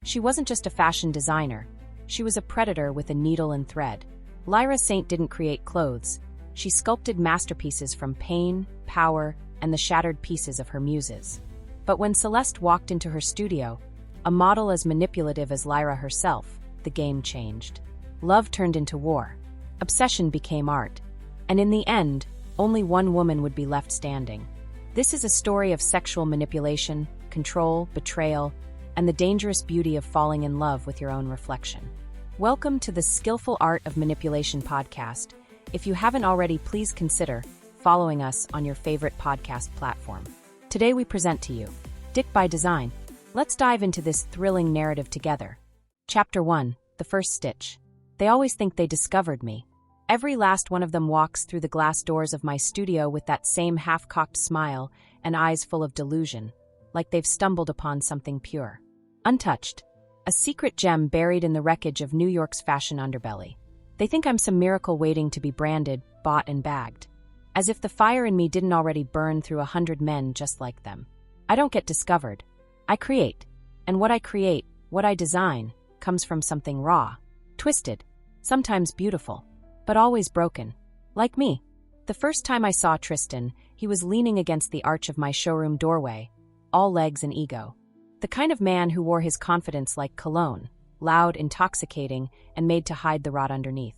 She wasn't just a fashion designer. She was a predator with a needle and thread. Lyra Saint didn't create clothes. She sculpted masterpieces from pain, power, and the shattered pieces of her muses. But when Celeste walked into her studio, a model as manipulative as Lyra herself, the game changed. Love turned into war. Obsession became art. And in the end, only one woman would be left standing. This is a story of sexual manipulation, control, betrayal, and the dangerous beauty of falling in love with your own reflection. Welcome to the Skillful Art of Manipulation podcast. If you haven't already, please consider following us on your favorite podcast platform. Today we present to you Dick by Design. Let's dive into this thrilling narrative together. Chapter 1, The First Stitch. They always think they discovered me. Every last one of them walks through the glass doors of my studio with that same half-cocked smile and eyes full of delusion, like they've stumbled upon something pure. Untouched. A secret gem buried in the wreckage of New York's fashion underbelly. They think I'm some miracle waiting to be branded, bought, and bagged. As if the fire in me didn't already burn through 100 men just like them. I don't get discovered. I create. And what I create, what I design, comes from something raw, twisted, sometimes beautiful, but always broken. Like me. The first time I saw Tristan, he was leaning against the arch of my showroom doorway, all legs and ego. The kind of man who wore his confidence like cologne, loud, intoxicating, and made to hide the rot underneath.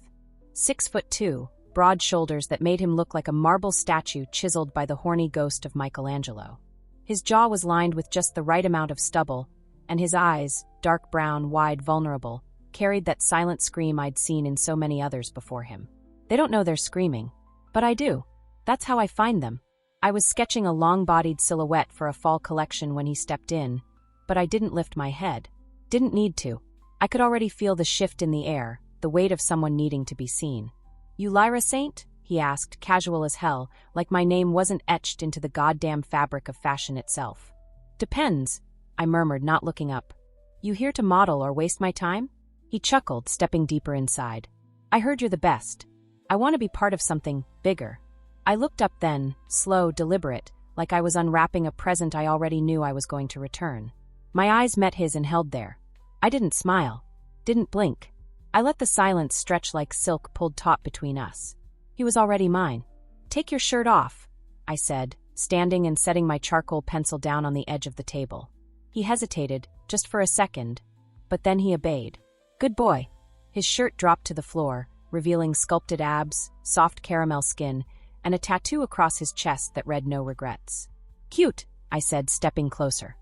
6'2", broad shoulders that made him look like a marble statue chiseled by the horny ghost of Michelangelo. His jaw was lined with just the right amount of stubble, and his eyes, dark brown, wide, vulnerable, carried that silent scream I'd seen in so many others before him. They don't know they're screaming, but I do. That's how I find them. I was sketching a long-bodied silhouette for a fall collection when he stepped in, but I didn't lift my head. Didn't need to. I could already feel the shift in the air, the weight of someone needing to be seen. "You Lyra Saint?" he asked, casual as hell, like my name wasn't etched into the goddamn fabric of fashion itself. "Depends," I murmured, not looking up. "You here to model or waste my time?" He chuckled, stepping deeper inside. "I heard you're the best. I want to be part of something bigger." I looked up then, slow, deliberate, like I was unwrapping a present I already knew I was going to return. My eyes met his and held there. I didn't smile. Didn't blink. I let the silence stretch like silk pulled taut between us. He was already mine. "Take your shirt off," I said, standing and setting my charcoal pencil down on the edge of the table. He hesitated, just for a second, but then he obeyed. "Good boy." His shirt dropped to the floor, revealing sculpted abs, soft caramel skin, and a tattoo across his chest that read "No regrets." "Cute," I said, stepping closer.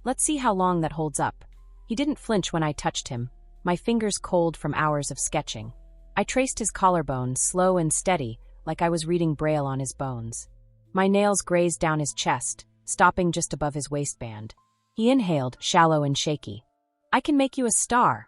"Let's see how long that holds up." He didn't flinch when I touched him, my fingers cold from hours of sketching. I traced his collarbone, slow and steady, like I was reading Braille on his bones. My nails grazed down his chest, stopping just above his waistband. He inhaled, shallow and shaky. "I can make you a star,"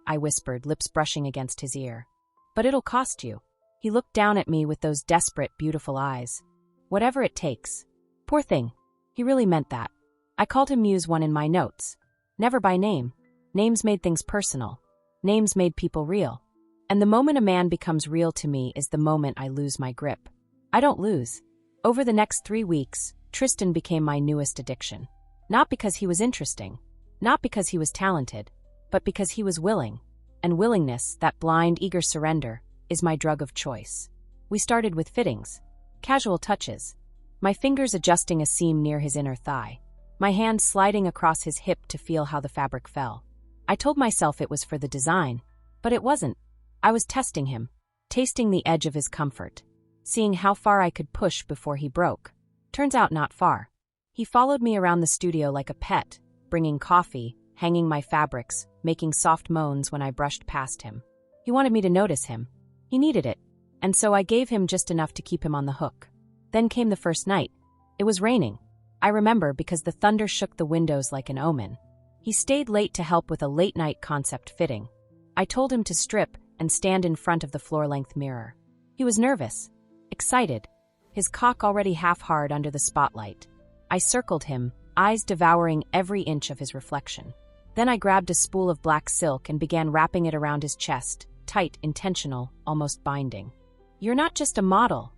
I whispered, lips brushing against his ear. "But it'll cost you." He looked down at me with those desperate, beautiful eyes. "Whatever it takes." Poor thing. He really meant that. I called him Muse 1 in my notes. Never by name. Names made things personal. Names made people real. And the moment a man becomes real to me is the moment I lose my grip. I don't lose. Over the next 3 weeks, Tristan became my newest addiction. Not because he was interesting. Not because he was talented. But because he was willing. And willingness, that blind, eager surrender, is my drug of choice. We started with fittings. Casual touches. My fingers adjusting a seam near his inner thigh. My hand sliding across his hip to feel how the fabric fell. I told myself it was for the design, but it wasn't. I was testing him, tasting the edge of his comfort, seeing how far I could push before he broke. Turns out not far. He followed me around the studio like a pet, bringing coffee, hanging my fabrics, making soft moans when I brushed past him. He wanted me to notice him. He needed it, and so I gave him just enough to keep him on the hook. Then came the first night. It was raining. I remember because the thunder shook the windows like an omen. He stayed late to help with a late-night concept fitting. I told him to strip and stand in front of the floor-length mirror. He was nervous, excited, his cock already half-hard under the spotlight. I circled him, eyes devouring every inch of his reflection. Then I grabbed a spool of black silk and began wrapping it around his chest, tight, intentional, almost binding. "You're not just a model,"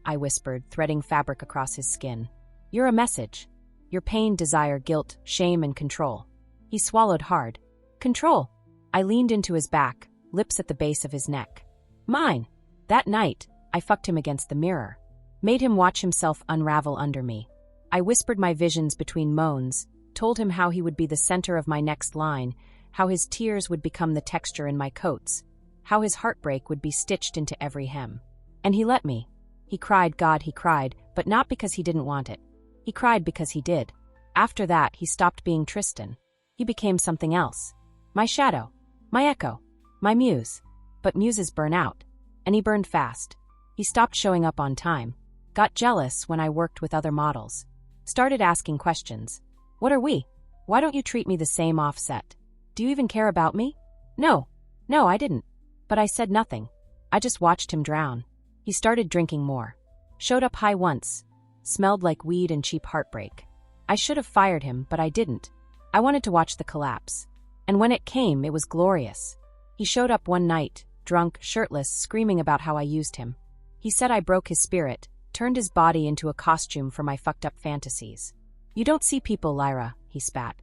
I whispered, threading fabric across his skin. "You're a message. Your pain, desire, guilt, shame, and control." He swallowed hard. Control. I leaned into his back, lips at the base of his neck. Mine. That night, I fucked him against the mirror. Made him watch himself unravel under me. I whispered my visions between moans, told him how he would be the center of my next line, how his tears would become the texture in my coats, how his heartbreak would be stitched into every hem. And he let me. He cried, God, he cried, but not because he didn't want it. He cried because he did. After that, he stopped being Tristan. He became something else. My shadow. My echo. My muse. But muses burn out. And he burned fast. He stopped showing up on time. Got jealous when I worked with other models. Started asking questions. What are we? Why don't you treat me the same offset? Do you even care about me? No, I didn't. But I said nothing. I just watched him drown. He started drinking more. Showed up high once. Smelled like weed and cheap heartbreak. I should have fired him, but I didn't. I wanted to watch the collapse. And when it came, it was glorious. He showed up one night, drunk, shirtless, screaming about how I used him. He said I broke his spirit, turned his body into a costume for my fucked up fantasies. You don't see people, Lyra, he spat.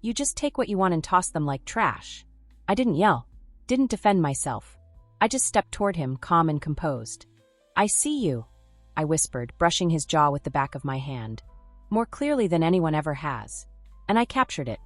You just take what you want and toss them like trash. I didn't yell. Didn't defend myself. I just stepped toward him, calm and composed. I see you, I whispered, brushing his jaw with the back of my hand. More clearly than anyone ever has. And I captured it.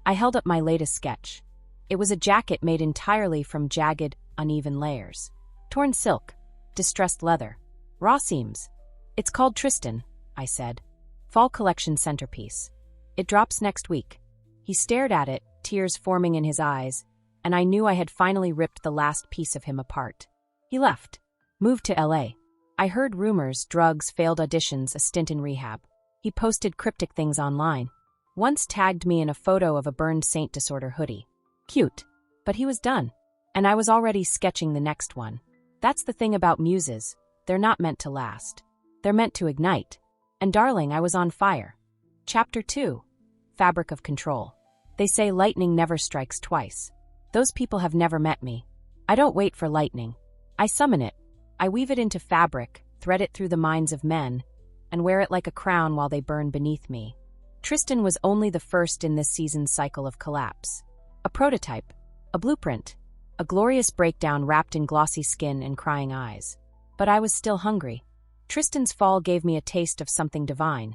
I held up my latest sketch. It was a jacket made entirely from jagged, uneven layers. Torn silk. Distressed leather. Raw seams. It's called Tristan, I said. Fall collection centerpiece. It drops next week. He stared at it, tears forming in his eyes, and I knew I had finally ripped the last piece of him apart. He left. Moved to LA. I heard rumors, drugs, failed auditions, a stint in rehab. He posted cryptic things online. Once tagged me in a photo of a burned Saint disorder hoodie. Cute. But he was done. And I was already sketching the next one. That's the thing about muses. They're not meant to last. They're meant to ignite. And darling, I was on fire. Chapter 2. Fabric of Control. They say lightning never strikes twice. Those people have never met me. I don't wait for lightning. I summon it. I weave it into fabric, thread it through the minds of men, and wear it like a crown while they burn beneath me. Tristan was only the first in this season's cycle of collapse. A prototype. A blueprint. A glorious breakdown wrapped in glossy skin and crying eyes. But I was still hungry. Tristan's fall gave me a taste of something divine.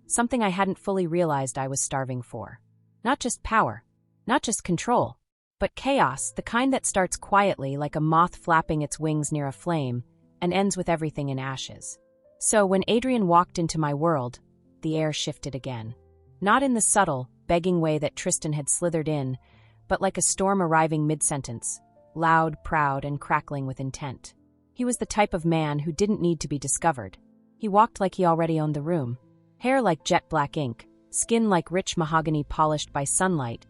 Something I hadn't fully realized I was starving for. Not just power. Not just control. But chaos, the kind that starts quietly like a moth flapping its wings near a flame, and ends with everything in ashes. So when Adrian walked into my world, the air shifted again. Not in the subtle, begging way that Tristan had slithered in, but like a storm arriving mid-sentence, loud, proud, and crackling with intent. He was the type of man who didn't need to be discovered. He walked like he already owned the room. Hair like jet black ink, skin like rich mahogany polished by sunlight,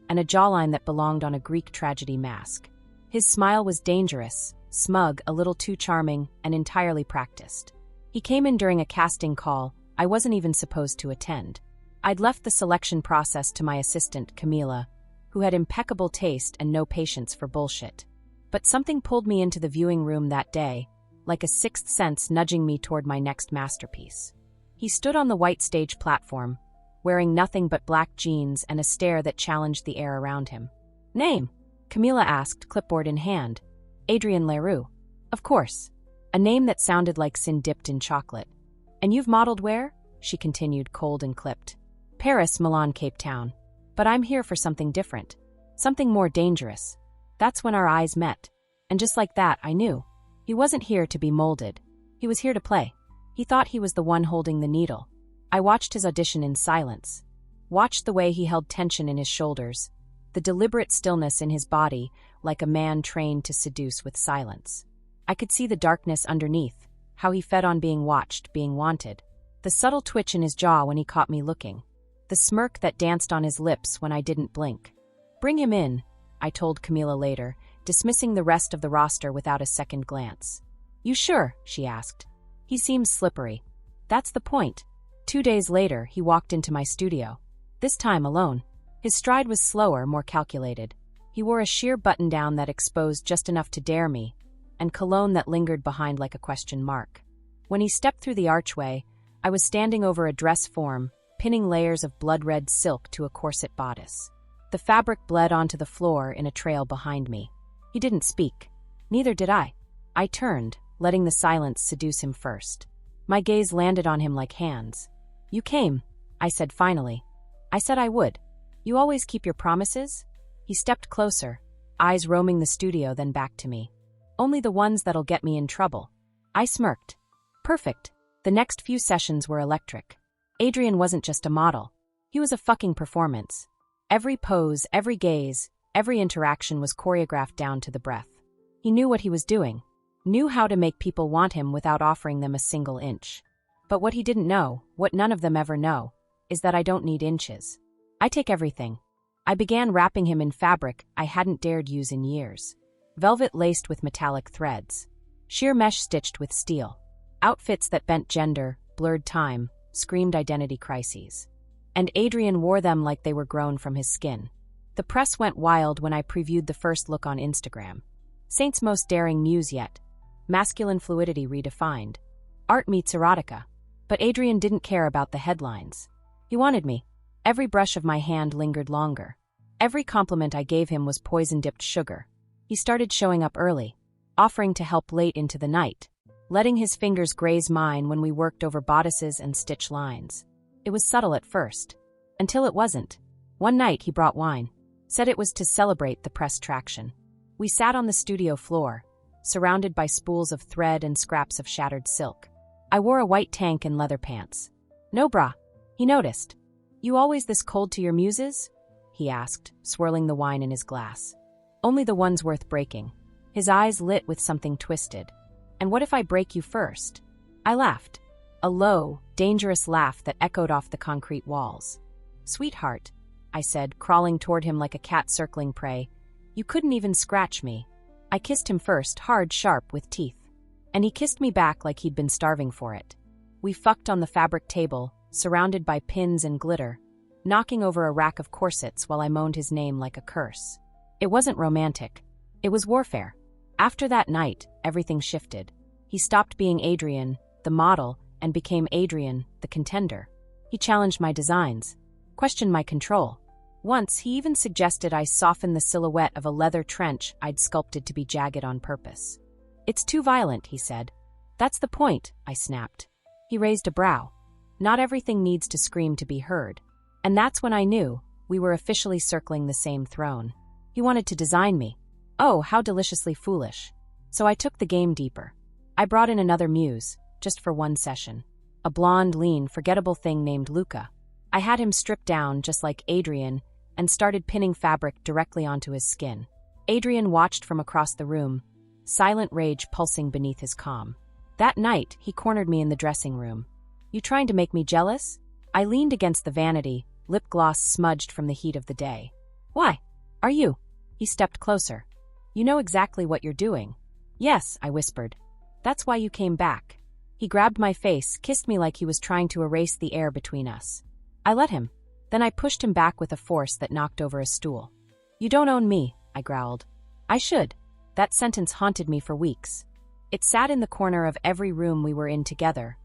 and a jawline that belonged on a Greek tragedy mask. His smile was dangerous, smug, a little too charming, and entirely practiced. He came in during a casting call I wasn't even supposed to attend. I'd left the selection process to my assistant, Camila, who had impeccable taste and no patience for bullshit. But something pulled me into the viewing room that day, like a sixth sense nudging me toward my next masterpiece. He stood on the white stage platform, wearing nothing but black jeans and a stare that challenged the air around him. Name? Camila asked, clipboard in hand. Adrian Leroux. Of course. A name that sounded like sin dipped in chocolate. And you've modeled where? She continued, cold and clipped. Paris, Milan, Cape Town. But I'm here for something different. Something more dangerous. That's when our eyes met. And just like that, I knew. He wasn't here to be molded. He was here to play. He thought he was the one holding the needle. I watched his audition in silence. Watched the way he held tension in his shoulders, the deliberate stillness in his body, like a man trained to seduce with silence. I could see the darkness underneath, how he fed on being watched, being wanted. The subtle twitch in his jaw when he caught me looking. The smirk that danced on his lips when I didn't blink. Bring him in, I told Camila later, dismissing the rest of the roster without a second glance. You sure? She asked. He seems slippery. That's the point. 2 days later, he walked into my studio. This time alone. His stride was slower, more calculated. He wore a sheer button-down that exposed just enough to dare me, and cologne that lingered behind like a question mark. When he stepped through the archway, I was standing over a dress form, pinning layers of blood-red silk to a corset bodice. The fabric bled onto the floor in a trail behind me. He didn't speak. Neither did I. I turned, letting the silence seduce him first. My gaze landed on him like hands. "You came," I said finally. "I said I would. You always keep your promises?" He stepped closer, eyes roaming the studio, then back to me. "Only the ones that'll get me in trouble." I smirked. Perfect. The next few sessions were electric. Adrian wasn't just a model. He was a fucking performance. Every pose, every gaze, every interaction was choreographed down to the breath. He knew what he was doing, knew how to make people want him without offering them a single inch. But what he didn't know, what none of them ever know, is that I don't need inches. I take everything. I began wrapping him in fabric I hadn't dared use in years. Velvet laced with metallic threads. Sheer mesh stitched with steel. Outfits that bent gender, blurred time, screamed identity crises. And Adrian wore them like they were grown from his skin. The press went wild when I previewed the first look on Instagram. Saint's most daring muse yet. Masculine fluidity redefined. Art meets erotica. But Adrian didn't care about the headlines. He wanted me. Every brush of my hand lingered longer. Every compliment I gave him was poison-dipped sugar. He started showing up early, offering to help late into the night, letting his fingers graze mine when we worked over bodices and stitch lines. It was subtle at first, until it wasn't. One night he brought wine, said it was to celebrate the press traction. We sat on the studio floor, surrounded by spools of thread and scraps of shattered silk. I wore a white tank and leather pants. "No bra," he noticed. "You always this cold to your muses?" he asked, swirling the wine in his glass. "Only the ones worth breaking." His eyes lit with something twisted. "And what if I break you first?" I laughed. A low, dangerous laugh that echoed off the concrete walls. "Sweetheart," I said, crawling toward him like a cat circling prey, "you couldn't even scratch me." I kissed him first, hard, sharp, with teeth. And he kissed me back like he'd been starving for it. We fucked on the fabric table, surrounded by pins and glitter, knocking over a rack of corsets while I moaned his name like a curse. It wasn't romantic. It was warfare. After that night, everything shifted. He stopped being Adrian, the model, and became Adrian, the contender. He challenged my designs, questioned my control. Once, he even suggested I soften the silhouette of a leather trench I'd sculpted to be jagged on purpose. "It's too violent," he said. "That's the point," I snapped. He raised a brow. "Not everything needs to scream to be heard." And that's when I knew we were officially circling the same throne. He wanted to design me. Oh, how deliciously foolish. So I took the game deeper. I brought in another muse, just for one session. A blonde, lean, forgettable thing named Luca. I had him stripped down just like Adrian and started pinning fabric directly onto his skin. Adrian watched from across the room, silent rage pulsing beneath his calm. That night, he cornered me in the dressing room. "You trying to make me jealous?" I leaned against the vanity, lip gloss smudged from the heat of the day. "Why? Are you?" He stepped closer. "You know exactly what you're doing." "Yes," I whispered. "That's why you came back." He grabbed my face, kissed me like he was trying to erase the air between us. I let him. Then I pushed him back with a force that knocked over a stool. "You don't own me," I growled. "I should." That sentence haunted me for weeks. It sat in the corner of every room we were in together,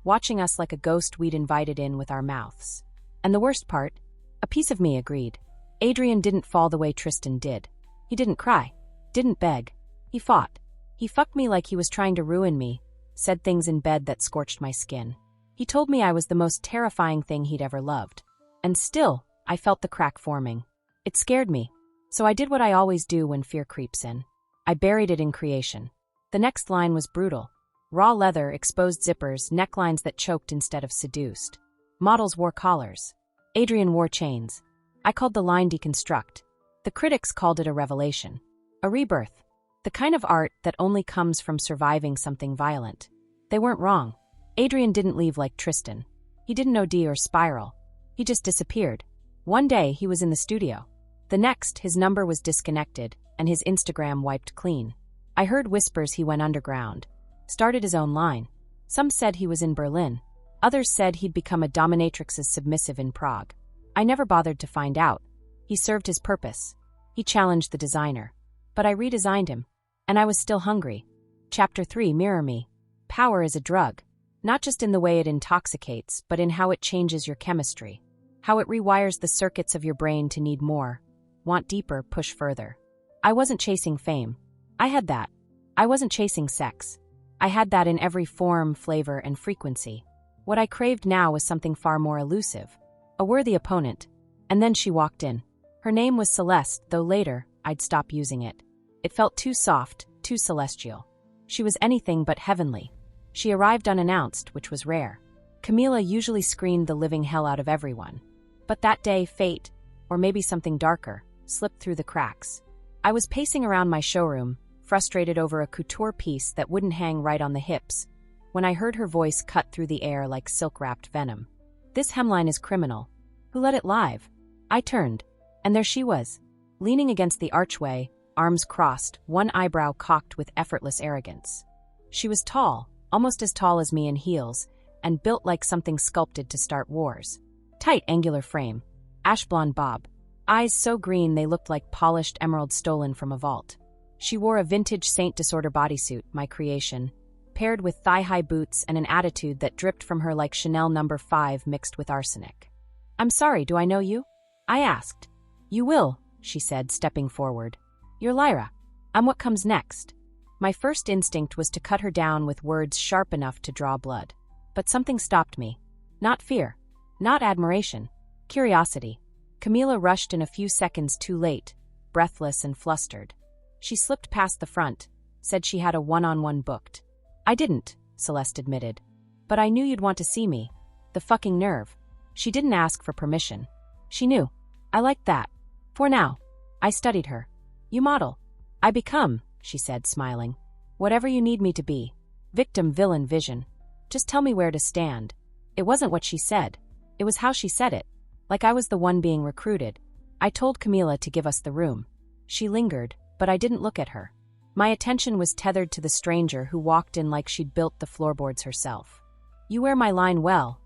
watching us like a ghost we'd invited in with our mouths. And the worst part? A piece of me agreed. Adrian didn't fall the way Tristan did. He didn't cry. Didn't beg. He fought. He fucked me like he was trying to ruin me, said things in bed that scorched my skin. He told me I was the most terrifying thing he'd ever loved. And still, I felt the crack forming. It scared me. So I did what I always do when fear creeps in. I buried it in creation. The next line was brutal. Raw leather, exposed zippers, necklines that choked instead of seduced. Models wore collars. Adrian wore chains. I called the line deconstruct. The critics called it a revelation. A rebirth. The kind of art that only comes from surviving something violent. They weren't wrong. Adrian didn't leave like Tristan. He didn't OD or spiral. He just disappeared. One day, he was in the studio. The next, his number was disconnected, and his Instagram wiped clean. I heard whispers he went underground. Started his own line. Some said he was in Berlin. Others said he'd become a dominatrix's submissive in Prague. I never bothered to find out. He served his purpose. He challenged the designer. But I redesigned him. And I was still hungry. Chapter 3, Mirror Me. Power is a drug. Not just in the way it intoxicates, but in how it changes your chemistry. How it rewires the circuits of your brain to need more, want deeper, push further. I wasn't chasing fame. I had that. I wasn't chasing sex. I had that in every form, flavor, and frequency. What I craved now was something far more elusive. A worthy opponent. And then she walked in. Her name was Celeste, though later, I'd stop using it. It felt too soft, too celestial. She was anything but heavenly. She arrived unannounced, which was rare. Camila usually screened the living hell out of everyone. But that day, fate, or maybe something darker, slipped through the cracks. I was pacing around my showroom, frustrated over a couture piece that wouldn't hang right on the hips, when I heard her voice cut through the air like silk-wrapped venom. "This hemline is criminal. Who let it live?" I turned, and there she was, leaning against the archway, arms crossed, one eyebrow cocked with effortless arrogance. She was tall, almost as tall as me in heels, and built like something sculpted to start wars. Tight, angular frame, ash-blonde bob, eyes so green they looked like polished emerald stolen from a vault. She wore a vintage Saint Disorder bodysuit, my creation, paired with thigh-high boots and an attitude that dripped from her like Chanel No. 5 mixed with arsenic. "I'm sorry, do I know you?" I asked. "You will," she said, stepping forward. "You're Lyra. I'm what comes next." My first instinct was to cut her down with words sharp enough to draw blood. But something stopped me. Not fear. Not admiration. Curiosity. Camila rushed in a few seconds too late, breathless and flustered. She slipped past the front, said she had a one-on-one booked. "I didn't," Celeste admitted. "But I knew you'd want to see me. The fucking nerve." She didn't ask for permission. She knew. I liked that. For now. I studied her. "You model." "I become," she said, smiling. "Whatever you need me to be. Victim, villain, vision. Just tell me where to stand." It wasn't what she said. It was how she said it. Like I was the one being recruited. I told Camila to give us the room. She lingered, but I didn't look at her. My attention was tethered to the stranger who walked in like she'd built the floorboards herself. "You wear my line well,"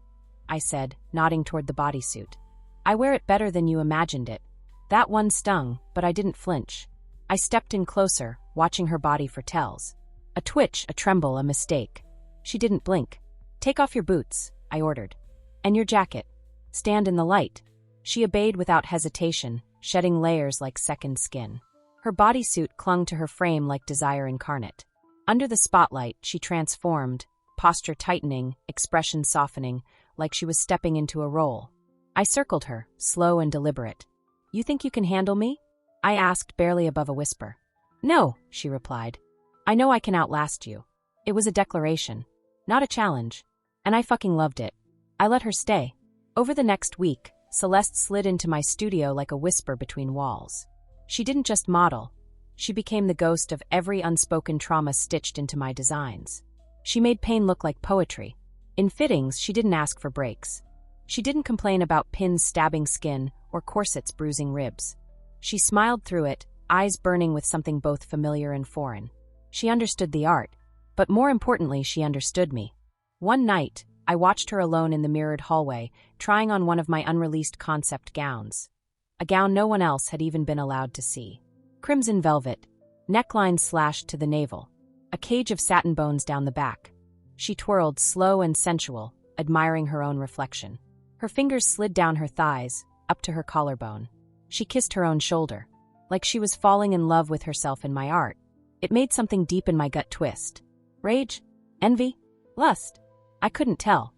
I said, nodding toward the bodysuit. "I wear it better than you imagined it." That one stung, but I didn't flinch. I stepped in closer, watching her body for tells. A twitch, a tremble, a mistake. She didn't blink. "Take off your boots," I ordered. "And your jacket. Stand in the light." She obeyed without hesitation, shedding layers like second skin. Her bodysuit clung to her frame like desire incarnate. Under the spotlight, she transformed, posture tightening, expression softening, like she was stepping into a role. I circled her, slow and deliberate. "You think you can handle me?" I asked, barely above a whisper. "No," she replied. "I know I can outlast you." It was a declaration, not a challenge. And I fucking loved it. I let her stay. Over the next week, Celeste slid into my studio like a whisper between walls. She didn't just model. She became the ghost of every unspoken trauma stitched into my designs. She made pain look like poetry. In fittings, she didn't ask for breaks. She didn't complain about pins stabbing skin or corsets bruising ribs. She smiled through it, eyes burning with something both familiar and foreign. She understood the art, but more importantly, she understood me. One night, I watched her alone in the mirrored hallway, trying on one of my unreleased concept gowns. A gown no one else had even been allowed to see. Crimson velvet, neckline slashed to the navel, a cage of satin bones down the back. She twirled, slow and sensual, admiring her own reflection. Her fingers slid down her thighs, up to her collarbone. She kissed her own shoulder, like she was falling in love with herself in my art. It made something deep in my gut twist. Rage? Envy? Lust? I couldn't tell.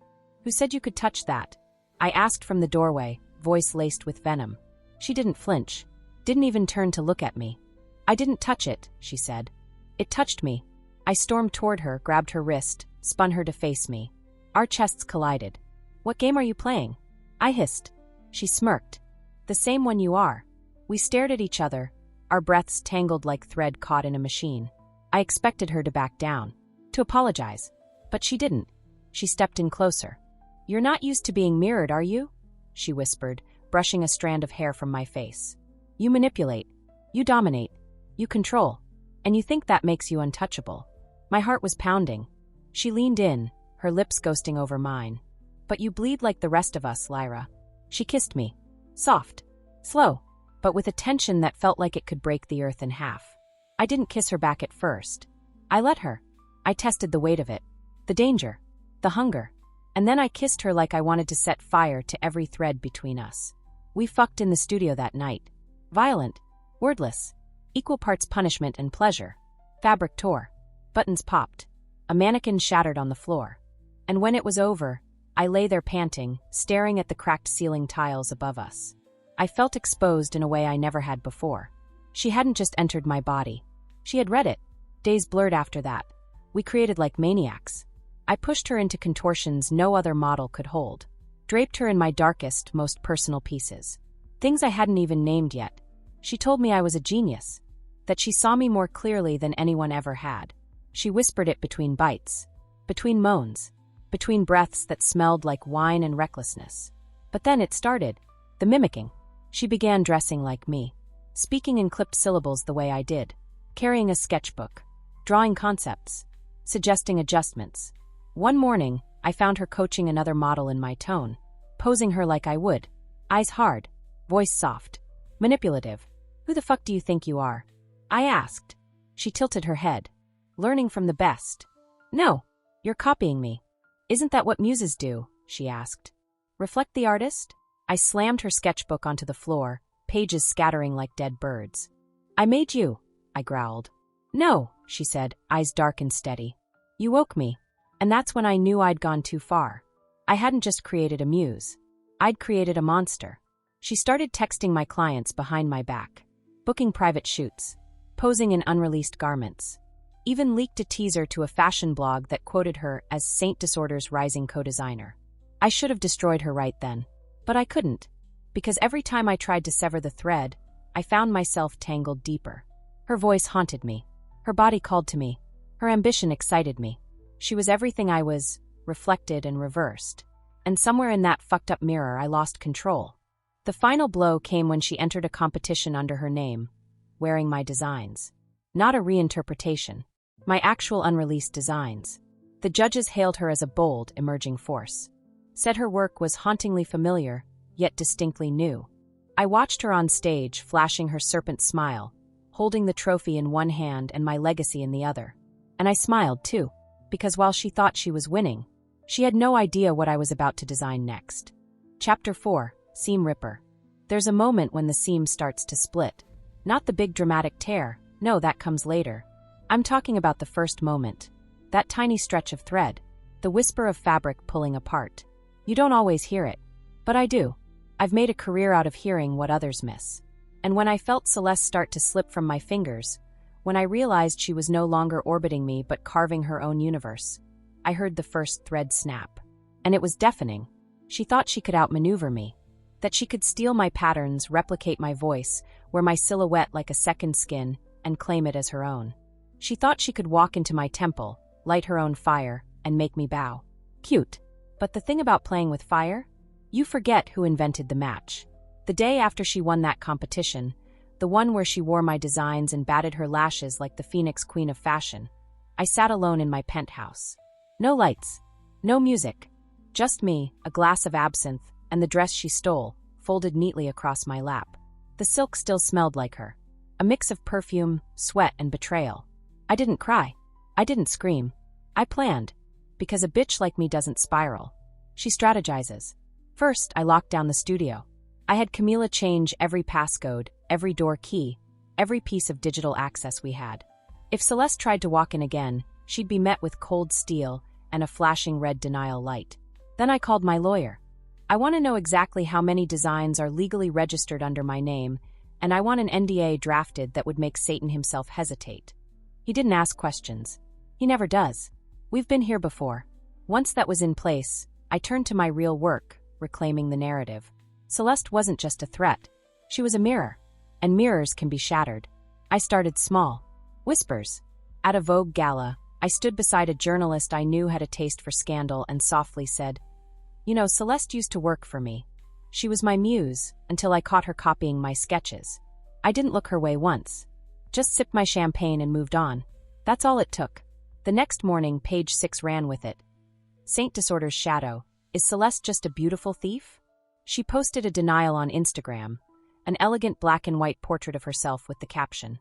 "Who said you could touch that?" I asked from the doorway, voice laced with venom. She didn't flinch, didn't even turn to look at me. "I didn't touch it," she said. "It touched me." I stormed toward her, grabbed her wrist, spun her to face me. Our chests collided. "What game are you playing?" I hissed. She smirked. "The same one you are." We stared at each other, our breaths tangled like thread caught in a machine. I expected her to back down, to apologize. But she didn't. She stepped in closer. "You're not used to being mirrored, are you?" she whispered, brushing a strand of hair from my face. "You manipulate. You dominate. You control. And you think that makes you untouchable." My heart was pounding. She leaned in, her lips ghosting over mine. "But you bleed like the rest of us, Lyra." She kissed me. Soft. Slow. But with a tension that felt like it could break the earth in half. I didn't kiss her back at first. I let her. I tested the weight of it. The danger. The hunger. And then I kissed her like I wanted to set fire to every thread between us. We fucked in the studio that night. Violent. Wordless. Equal parts punishment and pleasure. Fabric tore. Buttons popped. A mannequin shattered on the floor. And when it was over, I lay there panting, staring at the cracked ceiling tiles above us. I felt exposed in a way I never had before. She hadn't just entered my body. She had read it. Days blurred after that. We created like maniacs. I pushed her into contortions no other model could hold. Draped her in my darkest, most personal pieces. Things I hadn't even named yet. She told me I was a genius. That she saw me more clearly than anyone ever had. She whispered it between bites. Between moans. Between breaths that smelled like wine and recklessness. But then it started. The mimicking. She began dressing like me. Speaking in clipped syllables the way I did. Carrying a sketchbook. Drawing concepts. Suggesting adjustments. One morning, I found her coaching another model in my tone. Posing her like I would. Eyes hard. Voice soft. Manipulative. Who the fuck do you think you are? I asked. She tilted her head. Learning from the best. No. You're copying me. Isn't that what muses do? She asked. Reflect the artist? I slammed her sketchbook onto the floor, pages scattering like dead birds. I made you, I growled. No, she said, eyes dark and steady. You woke me. And that's when I knew I'd gone too far. I hadn't just created a muse. I'd created a monster. She started texting my clients behind my back. Booking private shoots. Posing in unreleased garments. Even leaked a teaser to a fashion blog that quoted her as Saint Disorder's rising co-designer. I should have destroyed her right then. But I couldn't. Because every time I tried to sever the thread, I found myself tangled deeper. Her voice haunted me. Her body called to me. Her ambition excited me. She was everything I was, reflected and reversed. And somewhere in that fucked up mirror I lost control. The final blow came when she entered a competition under her name, wearing my designs. Not a reinterpretation. My actual unreleased designs. The judges hailed her as a bold, emerging force. Said her work was hauntingly familiar, yet distinctly new. I watched her on stage, flashing her serpent smile, holding the trophy in one hand and my legacy in the other. And I smiled, too, because while she thought she was winning, she had no idea what I was about to design next. Chapter 4, Seam Ripper. There's a moment when the seam starts to split. Not the big dramatic tear, no, that comes later. I'm talking about the first moment. That tiny stretch of thread. The whisper of fabric pulling apart. You don't always hear it. But I do. I've made a career out of hearing what others miss. And when I felt Celeste start to slip from my fingers, when I realized she was no longer orbiting me but carving her own universe, I heard the first thread snap. And it was deafening. She thought she could outmaneuver me. That she could steal my patterns, replicate my voice, wear my silhouette like a second skin, and claim it as her own. She thought she could walk into my temple, light her own fire, and make me bow. Cute. But the thing about playing with fire? You forget who invented the match. The day after she won that competition, the one where she wore my designs and batted her lashes like the Phoenix Queen of Fashion, I sat alone in my penthouse. No lights. No music. Just me, a glass of absinthe, and the dress she stole, folded neatly across my lap. The silk still smelled like her. A mix of perfume, sweat, and betrayal. I didn't cry. I didn't scream. I planned. Because a bitch like me doesn't spiral. She strategizes. First, I locked down the studio. I had Camila change every passcode, every door key, every piece of digital access we had. If Celeste tried to walk in again, she'd be met with cold steel and a flashing red denial light. Then I called my lawyer. I want to know exactly how many designs are legally registered under my name, and I want an NDA drafted that would make Satan himself hesitate. He didn't ask questions. He never does. We've been here before. Once that was in place, I turned to my real work, reclaiming the narrative. Celeste wasn't just a threat. She was a mirror. And mirrors can be shattered. I started small. Whispers. At a Vogue gala, I stood beside a journalist I knew had a taste for scandal and softly said, "You know, Celeste used to work for me. She was my muse, until I caught her copying my sketches. I didn't look her way once. Just sipped my champagne and moved on. That's all it took." The next morning, page 6 ran with it. Saint Disorder's shadow. Is Celeste just a beautiful thief? She posted a denial on Instagram, an elegant black and white portrait of herself with the caption,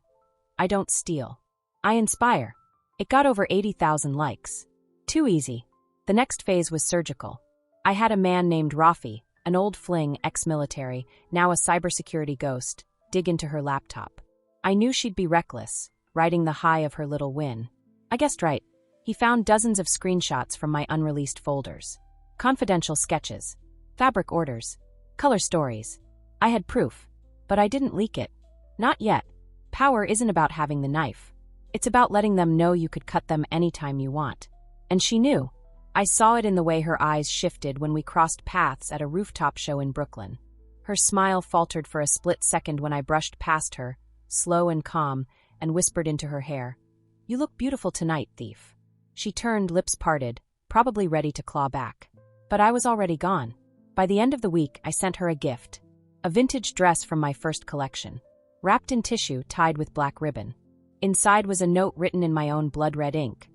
"I don't steal. I inspire." It got over 80,000 likes. Too easy. The next phase was surgical. I had a man named Rafi, an old fling, ex-military, now a cybersecurity ghost, dig into her laptop. I knew she'd be reckless, riding the high of her little win. I guessed right. He found dozens of screenshots from my unreleased folders. Confidential sketches, fabric orders, color stories. I had proof, but I didn't leak it. Not yet. Power isn't about having the knife. It's about letting them know you could cut them anytime you want. And she knew. I saw it in the way her eyes shifted when we crossed paths at a rooftop show in Brooklyn. Her smile faltered for a split second when I brushed past her, slow and calm, and whispered into her hair, "You look beautiful tonight, thief." She turned, lips parted, probably ready to claw back. But I was already gone. By the end of the week, I sent her a gift. A vintage dress from my first collection, wrapped in tissue tied with black ribbon. Inside was a note written in my own blood-red ink.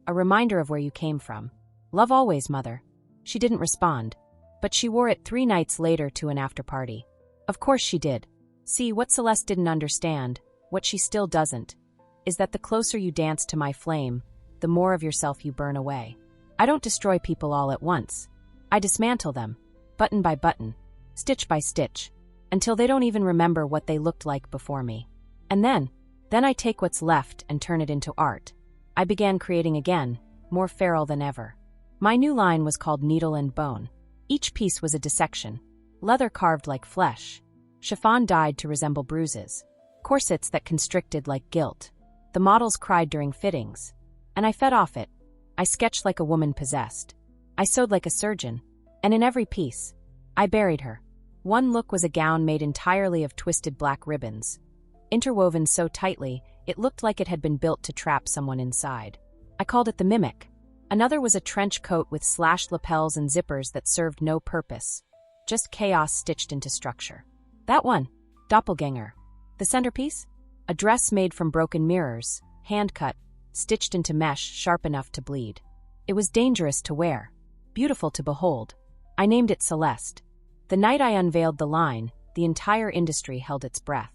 A reminder of where you came from. Love always, Mother. She didn't respond, but she wore it 3 nights later to an after-party. Of course she did. See, what Celeste didn't understand, what she still doesn't, is that the closer you dance to my flame, the more of yourself you burn away. I don't destroy people all at once. I dismantle them, button by button, stitch by stitch, until they don't even remember what they looked like before me. And then I take what's left and turn it into art. I began creating again, more feral than ever. My new line was called Needle and Bone. Each piece was a dissection, leather carved like flesh, chiffon dyed to resemble bruises, corsets that constricted like guilt. The models cried during fittings, and I fed off it. I sketched like a woman possessed. I sewed like a surgeon, and in every piece, I buried her. One look was a gown made entirely of twisted black ribbons, interwoven so tightly it looked like it had been built to trap someone inside. I called it the Mimic. Another was a trench coat with slashed lapels and zippers that served no purpose, just chaos stitched into structure. That one, Doppelganger. The centerpiece? A dress made from broken mirrors, hand-cut, stitched into mesh sharp enough to bleed. It was dangerous to wear, beautiful to behold. I named it Celeste. The night I unveiled the line, the entire industry held its breath.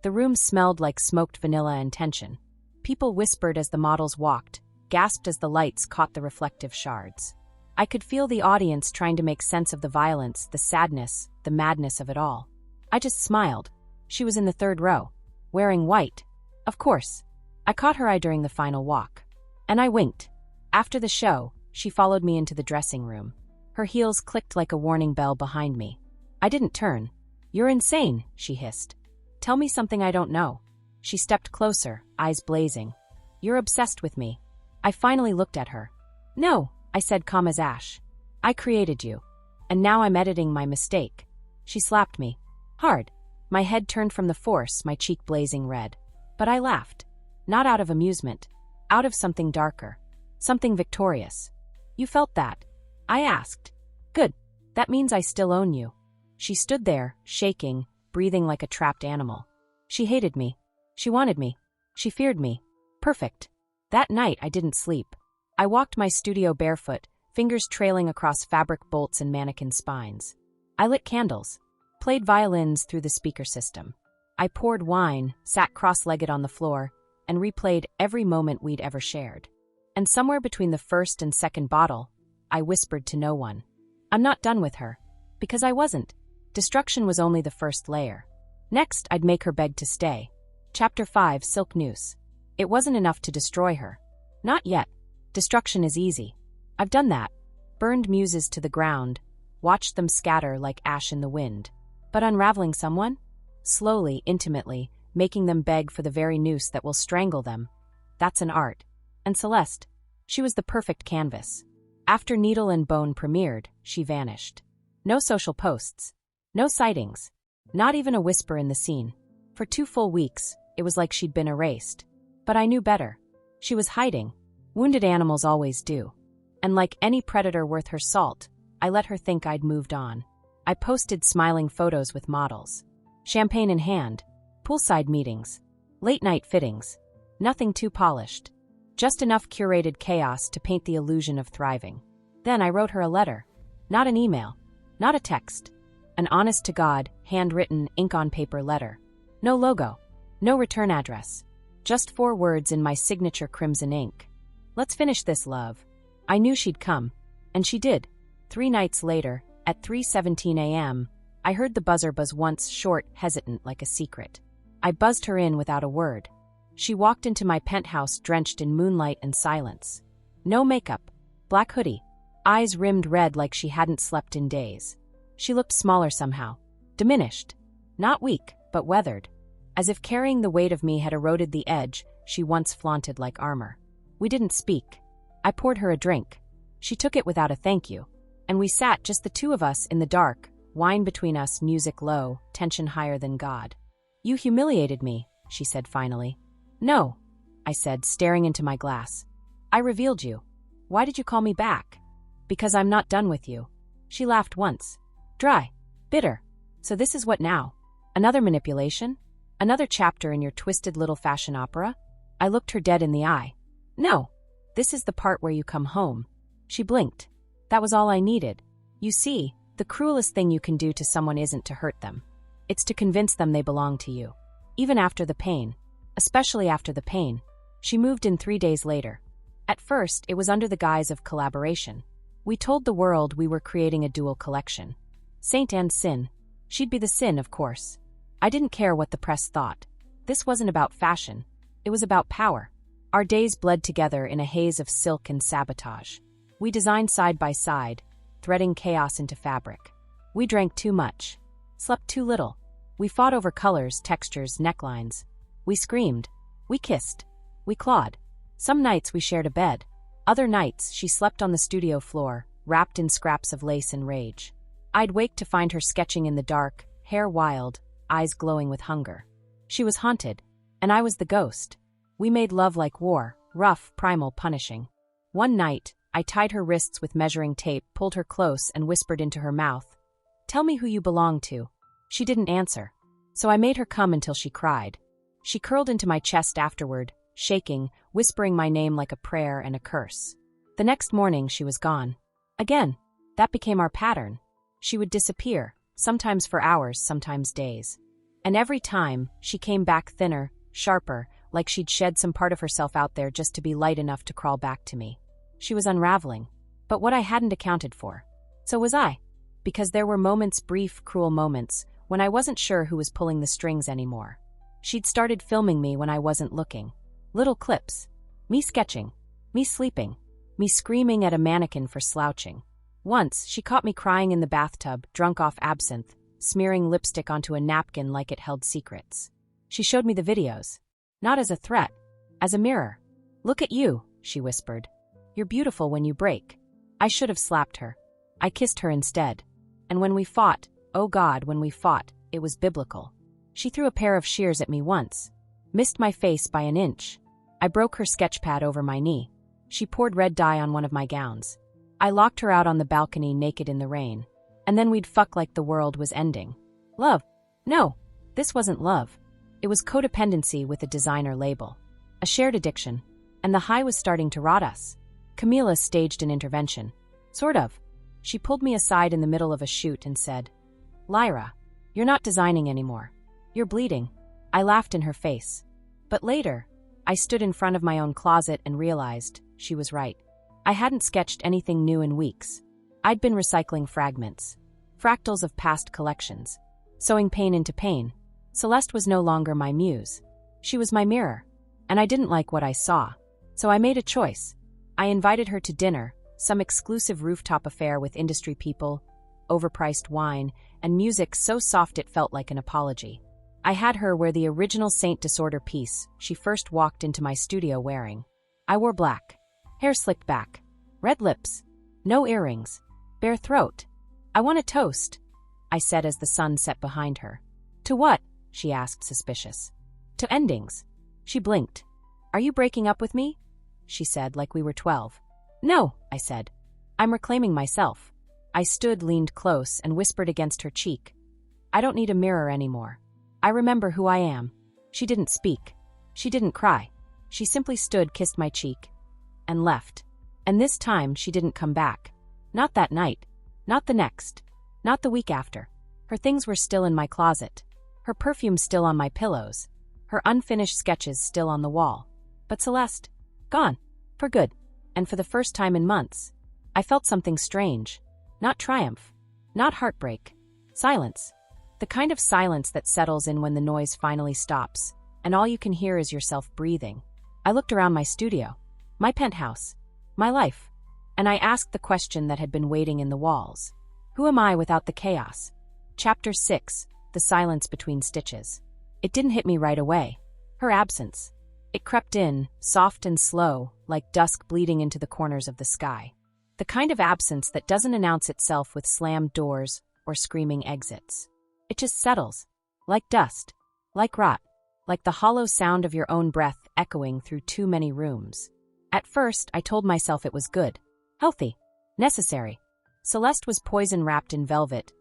The room smelled like smoked vanilla and tension. People whispered as the models walked, gasped as the lights caught the reflective shards. I could feel the audience trying to make sense of the violence, the sadness, the madness of it all. I just smiled. She was in the 3rd row, wearing white. Of course. I caught her eye during the final walk. And I winked. After the show, she followed me into the dressing room. Her heels clicked like a warning bell behind me. I didn't turn. "You're insane," she hissed. "Tell me something I don't know." She stepped closer, eyes blazing. "You're obsessed with me." I finally looked at her. "No," I said, calm as ash. "I created you. And now I'm editing my mistake." She slapped me. Hard. My head turned from the force, my cheek blazing red. But I laughed. Not out of amusement. Out of something darker. Something victorious. "You felt that?" I asked. "Good. That means I still own you." She stood there, shaking, breathing like a trapped animal. She hated me. She wanted me. She feared me. Perfect. That night I didn't sleep. I walked my studio barefoot, fingers trailing across fabric bolts and mannequin spines. I lit candles, played violins through the speaker system. I poured wine, sat cross-legged on the floor, and replayed every moment we'd ever shared. And somewhere between the first and second bottle, I whispered to no one, "I'm not done with her." Because I wasn't. Destruction was only the first layer. Next, I'd make her beg to stay. Chapter 5, Silk Noose. It wasn't enough to destroy her. Not yet. Destruction is easy. I've done that. Burned muses to the ground, watched them scatter like ash in the wind. But unraveling someone? Slowly, intimately, making them beg for the very noose that will strangle them. That's an art. And Celeste, she was the perfect canvas. After Needle and Bone premiered, she vanished. No social posts. No sightings. Not even a whisper in the scene. For 2 full weeks, it was like she'd been erased. But I knew better. She was hiding. Wounded animals always do. And like any predator worth her salt, I let her think I'd moved on. I posted smiling photos with models. Champagne in hand. Poolside meetings. Late-night fittings. Nothing too polished. Just enough curated chaos to paint the illusion of thriving. Then I wrote her a letter. Not an email. Not a text. An honest-to-God, handwritten, ink-on-paper letter. No logo. No return address. Just 4 words in my signature crimson ink. "Let's finish this, love." I knew she'd come. And she did. 3 nights later, at 3:17 a.m., I heard the buzzer buzz once, short, hesitant, like a secret. I buzzed her in without a word. She walked into my penthouse drenched in moonlight and silence. No makeup. Black hoodie. Eyes rimmed red like she hadn't slept in days. She looked smaller somehow. Diminished. Not weak, but weathered. As if carrying the weight of me had eroded the edge she once flaunted like armor. We didn't speak. I poured her a drink. She took it without a thank you. And we sat, just the two of us, in the dark, wine between us, music low, tension higher than God. You humiliated me, she said finally. No, I said, staring into my glass. I revealed you. Why did you call me back? Because I'm not done with you. She laughed once. Dry. Bitter. So this is what now? Another manipulation? Another chapter in your twisted little fashion opera? I looked her dead in the eye. No. This is the part where you come home. She blinked. That was all I needed. You see, the cruelest thing you can do to someone isn't to hurt them. It's to convince them they belong to you. Even after the pain. Especially after the pain. She moved in 3 days later. At first, it was under the guise of collaboration. We told the world we were creating a dual collection. Saint and Sin. She'd be the Sin, of course. I didn't care what the press thought. This wasn't about fashion. It was about power. Our days bled together in a haze of silk and sabotage. We designed side by side, threading chaos into fabric. We drank too much. Slept too little. We fought over colors, textures, necklines. We screamed. We kissed. We clawed. Some nights we shared a bed. Other nights she slept on the studio floor, wrapped in scraps of lace and rage. I'd wake to find her sketching in the dark, hair wild, eyes glowing with hunger. She was haunted, and I was the ghost. We made love like war, rough, primal, punishing. One night, I tied her wrists with measuring tape, pulled her close, and whispered into her mouth, "Tell me who you belong to." She didn't answer, so I made her come until she cried. She curled into my chest afterward, shaking, whispering my name like a prayer and a curse. The next morning, she was gone. Again, that became our pattern. She would disappear, sometimes for hours, sometimes days. And every time, she came back thinner, sharper, like she'd shed some part of herself out there just to be light enough to crawl back to me. She was unraveling. But what I hadn't accounted for. So was I. Because there were moments, brief, cruel moments, when I wasn't sure who was pulling the strings anymore. She'd started filming me when I wasn't looking. Little clips. Me sketching. Me sleeping. Me screaming at a mannequin for slouching. Once, she caught me crying in the bathtub, drunk off absinthe, smearing lipstick onto a napkin like it held secrets. She showed me the videos. Not as a threat. As a mirror. "Look at you," she whispered. "You're beautiful when you break." I should have slapped her. I kissed her instead. And when we fought, oh God, when we fought, it was biblical. She threw a pair of shears at me once. Missed my face by an inch. I broke her sketch pad over my knee. She poured red dye on one of my gowns. I locked her out on the balcony naked in the rain. And then we'd fuck like the world was ending. Love? No, this wasn't love. It was codependency with a designer label. A shared addiction. And the high was starting to rot us. Camila staged an intervention. Sort of. She pulled me aside in the middle of a shoot and said, "Lyra, you're not designing anymore. You're bleeding." I laughed in her face. But later, I stood in front of my own closet and realized she was right. I hadn't sketched anything new in weeks. I'd been recycling fragments. Fractals of past collections. Sewing pain into pain. Celeste was no longer my muse. She was my mirror. And I didn't like what I saw. So I made a choice. I invited her to dinner, some exclusive rooftop affair with industry people, overpriced wine, and music so soft it felt like an apology. I had her wear the original Saint Disorder piece she first walked into my studio wearing. I wore black. Hair slicked back. Red lips. No earrings. Bare throat. "I want a toast," I said as the sun set behind her. "To what?" she asked, suspicious. "To endings." She blinked. "Are you breaking up with me?" she said, like we were 12. "No," I said. "I'm reclaiming myself." I stood, leaned close, and whispered against her cheek. "I don't need a mirror anymore. I remember who I am." She didn't speak. She didn't cry. She simply stood, kissed my cheek, and left. And this time she didn't come back. Not that night. Not the next. Not the week after. Her things were still in my closet. Her perfume still on my pillows. Her unfinished sketches still on the wall. But Celeste, gone. For good. And for the first time in months, I felt something strange. Not triumph. Not heartbreak. Silence. The kind of silence that settles in when the noise finally stops, and all you can hear is yourself breathing. I looked around my studio, my penthouse, my life, and I asked the question that had been waiting in the walls. Who am I without the chaos? Chapter 6, The Silence Between Stitches. It didn't hit me right away. Her absence. It crept in, soft and slow, like dusk bleeding into the corners of the sky. The kind of absence that doesn't announce itself with slammed doors or screaming exits. It just settles. Like dust. Like rot. Like the hollow sound of your own breath echoing through too many rooms. At first, I told myself it was good. Healthy. Necessary. Celeste was poison wrapped in velvet.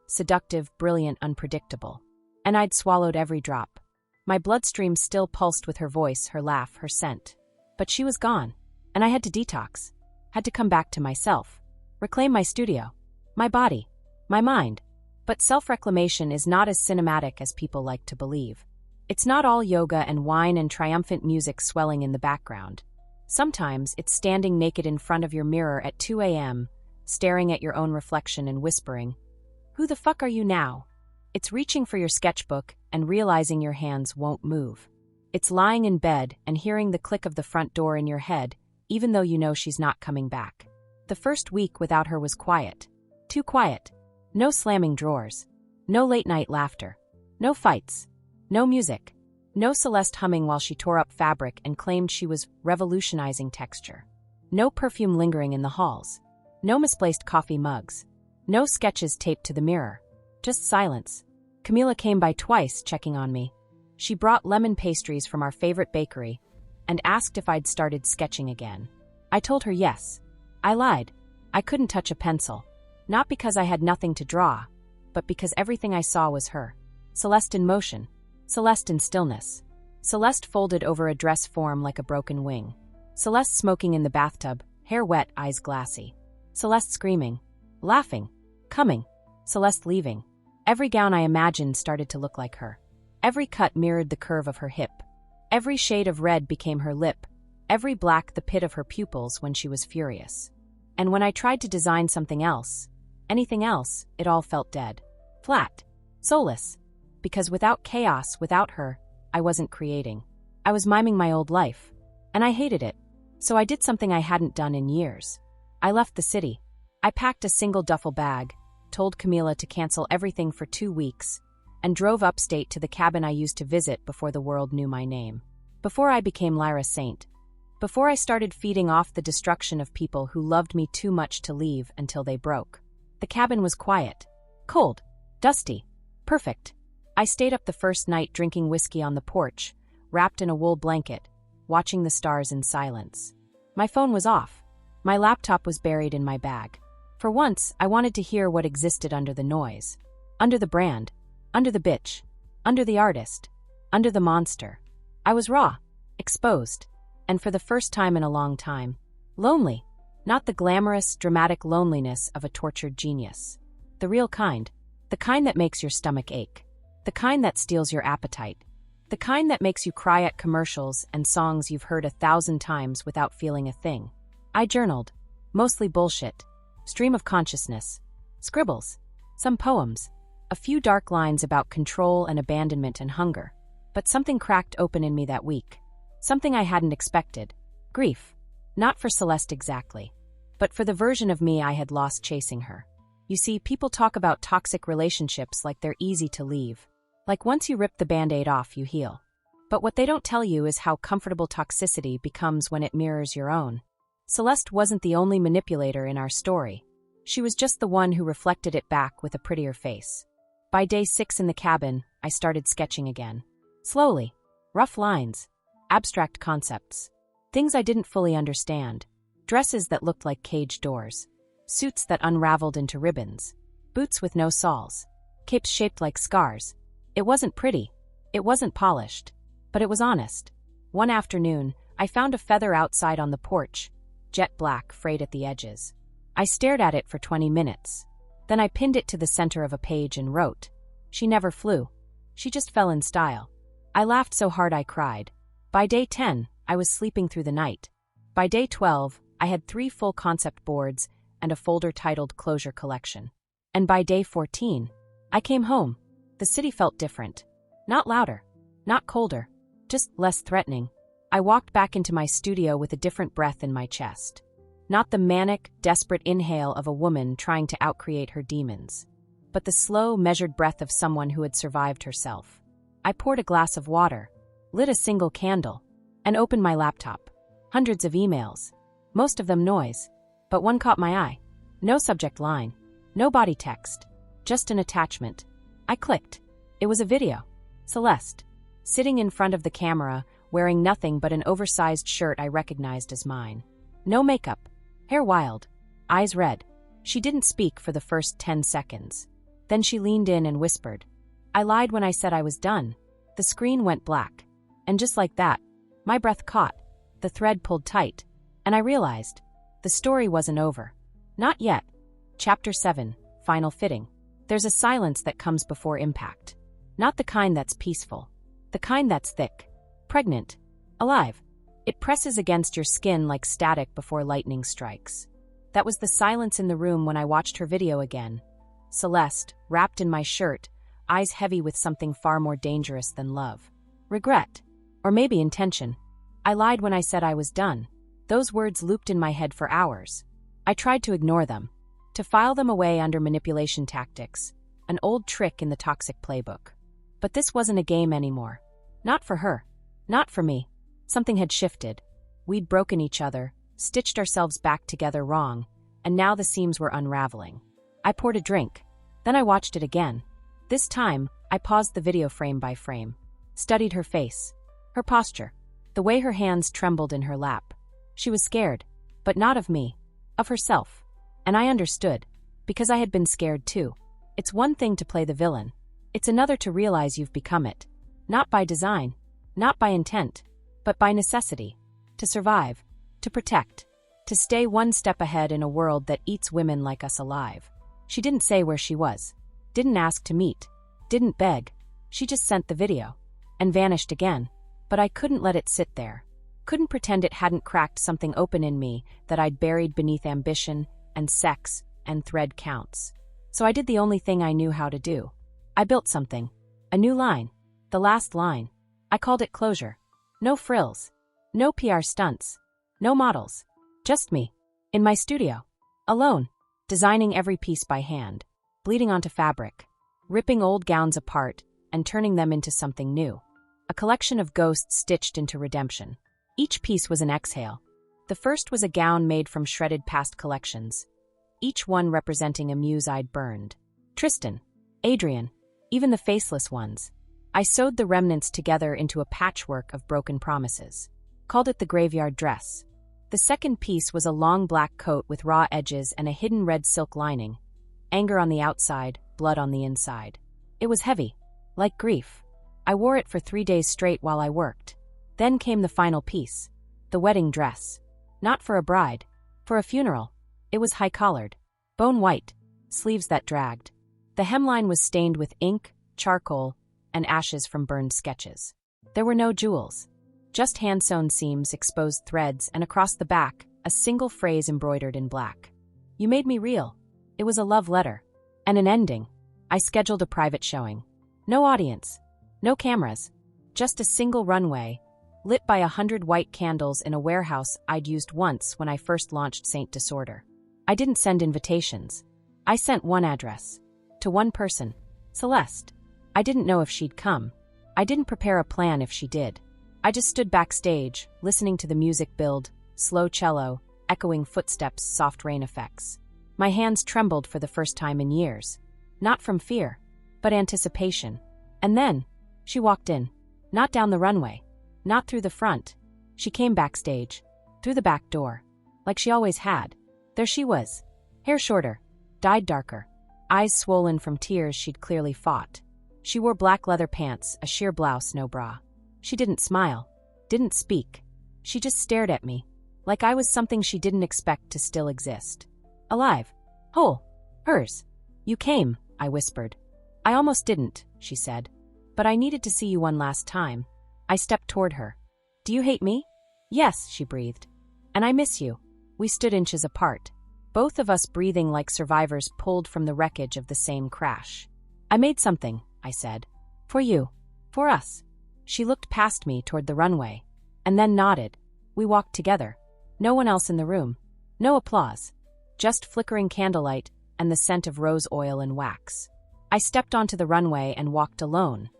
Seductive, brilliant, unpredictable. And I'd swallowed every drop. My bloodstream still pulsed with her voice, her laugh, her scent. But she was gone. And I had to detox. Had to come back to myself. Reclaim my studio. My body. My mind. But self-reclamation is not as cinematic as people like to believe. It's not all yoga and wine and triumphant music swelling in the background. Sometimes it's standing naked in front of your mirror at 2 a.m., staring at your own reflection and whispering, "Who the fuck are you now?" It's reaching for your sketchbook and realizing your hands won't move. It's lying in bed and hearing the click of the front door in your head, even though you know she's not coming back. The first week without her was quiet. Too quiet. No slamming drawers. No late-night laughter. No fights. No music. No Celeste humming while she tore up fabric and claimed she was revolutionizing texture. No perfume lingering in the halls. No misplaced coffee mugs. No sketches taped to the mirror. Just silence. Camila came by twice, checking on me. She brought lemon pastries from our favorite bakery and asked if I'd started sketching again. I told her yes. I lied. I couldn't touch a pencil. Not because I had nothing to draw, but because everything I saw was her. Celeste in motion. Celeste in stillness. Celeste folded over a dress form like a broken wing. Celeste smoking in the bathtub, hair wet, eyes glassy. Celeste screaming. Laughing. Coming. Celeste leaving. Every gown I imagined started to look like her. Every cut mirrored the curve of her hip. Every shade of red became her lip. Every black the pit of her pupils when she was furious. And when I tried to design something else, anything else, it all felt dead. Flat. Soulless. Because without chaos, without her, I wasn't creating. I was miming my old life. And I hated it. So I did something I hadn't done in years. I left the city. I packed a single duffel bag, told Camila to cancel everything for 2 weeks, and drove upstate to the cabin I used to visit before the world knew my name. Before I became Lyra Saint. Before I started feeding off the destruction of people who loved me too much to leave until they broke. The cabin was quiet. Cold. Dusty. Perfect. I stayed up the first night drinking whiskey on the porch, wrapped in a wool blanket, watching the stars in silence. My phone was off. My laptop was buried in my bag. For once, I wanted to hear what existed under the noise. Under the brand. Under the bitch. Under the artist. Under the monster. I was raw. Exposed. And for the first time in a long time, lonely. Not the glamorous, dramatic loneliness of a tortured genius. The real kind. The kind that makes your stomach ache. The kind that steals your appetite. The kind that makes you cry at commercials and songs you've heard 1,000 times without feeling a thing. I journaled. Mostly bullshit. Stream of consciousness. Scribbles. Some poems. A few dark lines about control and abandonment and hunger. But something cracked open in me that week. Something I hadn't expected. Grief. Not for Celeste exactly. But for the version of me I had lost chasing her. You see, people talk about toxic relationships like they're easy to leave. Like once you rip the Band-Aid off, you heal. But what they don't tell you is how comfortable toxicity becomes when it mirrors your own. Celeste wasn't the only manipulator in our story. She was just the one who reflected it back with a prettier face. By day 6 in the cabin, I started sketching again. Slowly. Rough lines. Abstract concepts. Things I didn't fully understand. Dresses that looked like cage doors. Suits that unraveled into ribbons. Boots with no soles. Capes shaped like scars. It wasn't pretty. It wasn't polished. But it was honest. One afternoon, I found a feather outside on the porch, jet black, frayed at the edges. I stared at it for 20 minutes. Then I pinned it to the center of a page and wrote. She never flew. She just fell in style. I laughed so hard I cried. By day 10, I was sleeping through the night. By day 12, I had 3 full concept boards and a folder titled Closure Collection. And by day 14, I came home. The city felt different. Not louder. Not colder. Just less threatening. I walked back into my studio with a different breath in my chest. Not the manic, desperate inhale of a woman trying to outcreate her demons, but the slow, measured breath of someone who had survived herself. I poured a glass of water, lit a single candle, and opened my laptop. Hundreds of emails. Most of them noise. But one caught my eye. No subject line. No body text. Just an attachment. I clicked. It was a video. Celeste, sitting in front of the camera, wearing nothing but an oversized shirt I recognized as mine. No makeup. Hair wild. Eyes red. She didn't speak for the first 10 seconds. Then she leaned in and whispered. I lied when I said I was done. The screen went black. And just like that, my breath caught. The thread pulled tight. And I realized. The story wasn't over. Not yet. Chapter 7, Final Fitting. There's a silence that comes before impact. Not the kind that's peaceful. The kind that's thick. Pregnant. Alive. It presses against your skin like static before lightning strikes. That was the silence in the room when I watched her video again. Celeste, wrapped in my shirt, eyes heavy with something far more dangerous than love. Regret. Or maybe intention. I lied when I said I was done. Those words looped in my head for hours. I tried to ignore them, to file them away under manipulation tactics, an old trick in the toxic playbook. But this wasn't a game anymore. Not for her. Not for me. Something had shifted. We'd broken each other, stitched ourselves back together wrong, and now the seams were unraveling. I poured a drink. Then I watched it again. This time, I paused the video frame by frame, studied her face, her posture, the way her hands trembled in her lap. She was scared, but not of me, of herself. And I understood, because I had been scared too. It's one thing to play the villain. It's another to realize you've become it. Not by design, not by intent, but by necessity. To survive, to protect, to stay one step ahead in a world that eats women like us alive. She didn't say where she was, didn't ask to meet, didn't beg. She just sent the video, and vanished again. But I couldn't let it sit there. Couldn't pretend it hadn't cracked something open in me that I'd buried beneath ambition and sex and thread counts. So I did the only thing I knew how to do. I built something. A new line. The last line. I called it closure. No frills. No PR stunts. No models. Just me. In my studio. Alone. Designing every piece by hand. Bleeding onto fabric. Ripping old gowns apart and turning them into something new. A collection of ghosts stitched into redemption. Each piece was an exhale. The first was a gown made from shredded past collections, each one representing a muse I'd burned. Tristan, Adrian, even the faceless ones. I sewed the remnants together into a patchwork of broken promises. Called it the graveyard dress. The second piece was a long black coat with raw edges and a hidden red silk lining. Anger on the outside, blood on the inside. It was heavy, like grief. I wore it for 3 days straight while I worked. Then came the final piece. The wedding dress. Not for a bride. For a funeral. It was high-collared. Bone white. Sleeves that dragged. The hemline was stained with ink, charcoal, and ashes from burned sketches. There were no jewels. Just hand-sewn seams, exposed threads, and across the back, a single phrase embroidered in black. You made me real. It was a love letter. And an ending. I scheduled a private showing. No audience. No cameras. Just a single runway, lit by 100 white candles in a warehouse I'd used once when I first launched Saint Disorder. I didn't send invitations. I sent one address. To one person. Celeste. I didn't know if she'd come. I didn't prepare a plan if she did. I just stood backstage, listening to the music build, slow cello, echoing footsteps, soft rain effects. My hands trembled for the first time in years. Not from fear, but anticipation. And then, she walked in. Not down the runway. Not through the front. She came backstage. Through the back door. Like she always had. There she was. Hair shorter. Dyed darker. Eyes swollen from tears she'd clearly fought. She wore black leather pants, a sheer blouse, no bra. She didn't smile. Didn't speak. She just stared at me. Like I was something she didn't expect to still exist. Alive. Whole. Hers. You came, I whispered. I almost didn't, she said. But I needed to see you one last time. I stepped toward her. Do you hate me? Yes, she breathed. And I miss you. We stood inches apart. Both of us breathing like survivors pulled from the wreckage of the same crash. I made something, I said. For you. For us. She looked past me toward the runway, and then nodded. We walked together. No one else in the room. No applause. Just flickering candlelight and the scent of rose oil and wax. I stepped onto the runway and walked alone,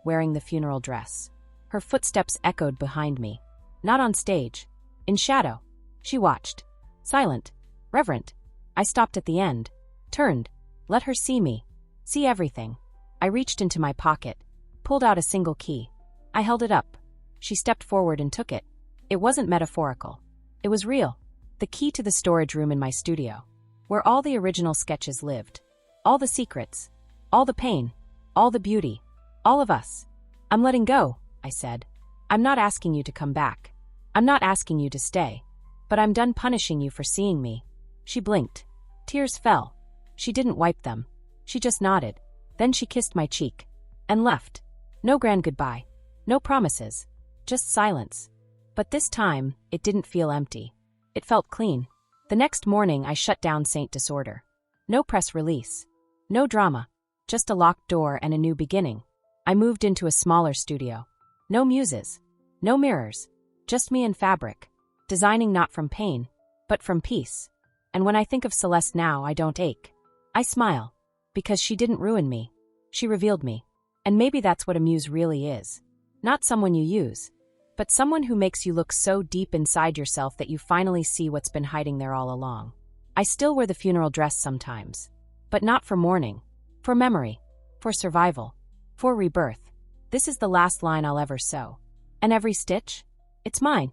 wearing the funeral dress. Her footsteps echoed behind me. Not on stage. In shadow. She watched. Silent. Reverent. I stopped at the end. Turned. Let her see me. See everything. I reached into my pocket. Pulled out a single key. I held it up. She stepped forward and took it. It wasn't metaphorical. It was real. The key to the storage room in my studio, where all the original sketches lived. All the secrets. All the pain. All the beauty. All of us. I'm letting go, I said. I'm not asking you to come back. I'm not asking you to stay. But I'm done punishing you for seeing me. She blinked. Tears fell. She didn't wipe them. She just nodded. Then she kissed my cheek. And left. No grand goodbye. No promises. Just silence. But this time, it didn't feel empty. It felt clean. The next morning, I shut down Saint Disorder. No press release. No drama. Just a locked door and a new beginning. I moved into a smaller studio. No muses. No mirrors. Just me and fabric. Designing not from pain, but from peace. And when I think of Celeste now, I don't ache. I smile. Because she didn't ruin me. She revealed me. And maybe that's what a muse really is. Not someone you use, but someone who makes you look so deep inside yourself that you finally see what's been hiding there all along. I still wear the funeral dress sometimes. But not for mourning. For memory. For survival. For rebirth. This is the last line I'll ever sew. And every stitch? It's mine.